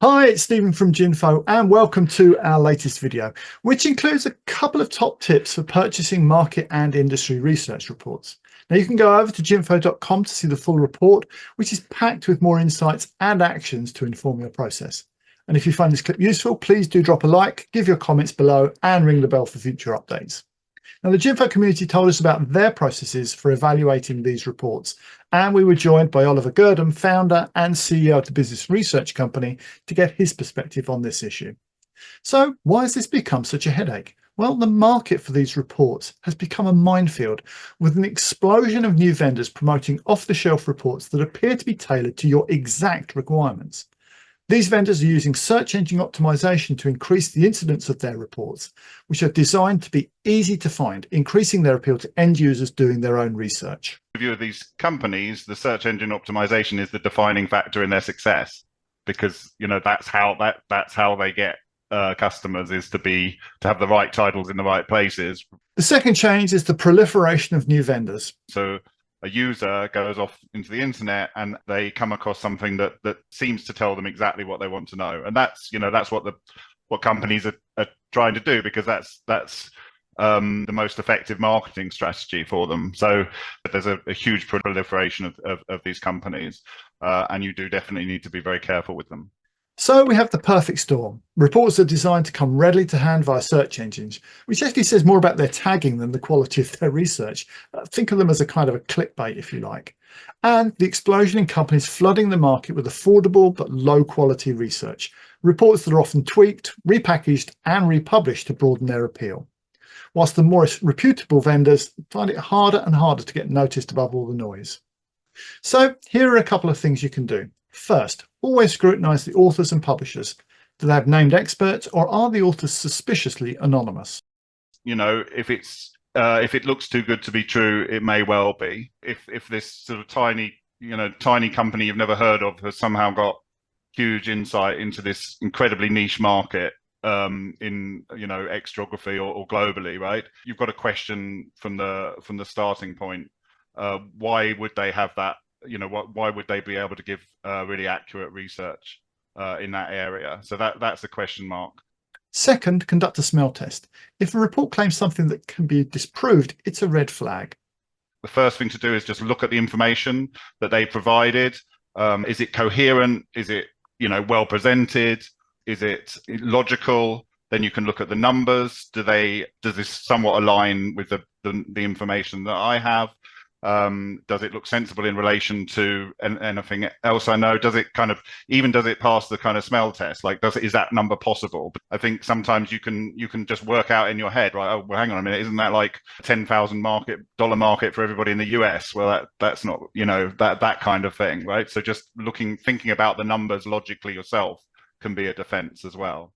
Hi, it's Stephen from Ginfo and welcome to our latest video, which includes a couple of top tips for purchasing market and industry research reports. Now you can go over to ginfo.com to see the full report, which is packed with more insights and actions to inform your process. And if you find this clip useful, please do drop a like, give your comments below and ring the bell for future updates. Now, the Ginfo community told us about their processes for evaluating these reports, and we were joined by Oliver Gurdon, founder and CEO of the business research company, to get his perspective on this issue. So why has this become such a headache? Well, the market for these reports has become a minefield, with an explosion of new vendors promoting off-the-shelf reports that appear to be tailored to your exact requirements. These vendors are using search engine optimization to increase the incidence of their reports, which are designed to be easy to find, increasing their appeal to end users doing their own research. In view of these companies, the search engine optimization is the defining factor in their success, because that's how they get customers, is to have the right titles in the right places. The second change is the proliferation of new vendors. So a user goes off into the internet and they come across something that seems to tell them exactly what they want to know, and that's what companies are trying to do, because that's the most effective marketing strategy for them. So there's a huge proliferation of these companies, and you do definitely need to be very careful with them. So we have the perfect storm. Reports are designed to come readily to hand via search engines, which actually says more about their tagging than the quality of their research. Think of them as a kind of a clickbait, if you like. And the explosion in companies flooding the market with affordable but low quality research. Reports that are often tweaked, repackaged and republished to broaden their appeal. Whilst the more reputable vendors find it harder and harder to get noticed above all the noise. So here are a couple of things you can do. First, always scrutinise the authors and publishers. Do they have named experts, or are the authors suspiciously anonymous? If it looks too good to be true, it may well be. If this sort of tiny company you've never heard of has somehow got huge insight into this incredibly niche market, in X geography or globally, right? You've got a question from the starting point. Why would they have that? Why would they be able to give really accurate research in that area? So that's a question mark. Second, conduct a smell test. If a report claims something that can be disproved, it's a red flag. The first thing to do is just look at the information that they provided. Is it coherent? Is it well presented? Is it logical? Then you can look at the numbers. Does this somewhat align with the information that I have? Does it look sensible in relation to anything else I know? Does it pass the kind of smell test? Like, is that number possible? But I think sometimes you can just work out in your head, right? Oh, well, hang on a minute, isn't that like $10,000 market for everybody in the US? Well, that's not, that kind of thing, right? So just thinking about the numbers logically yourself can be a defense as well.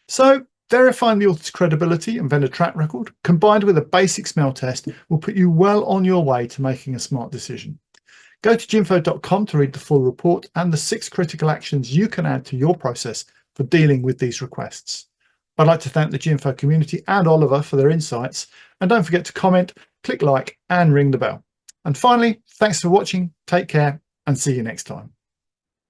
So verifying the author's credibility and vendor track record, combined with a basic smell test, will put you well on your way to making a smart decision. Go to ginfo.com to read the full report and the 6 critical actions you can add to your process for dealing with these requests. I'd like to thank the Ginfo community and Oliver for their insights, and don't forget to comment, click like and ring the bell. And finally, thanks for watching, take care and see you next time.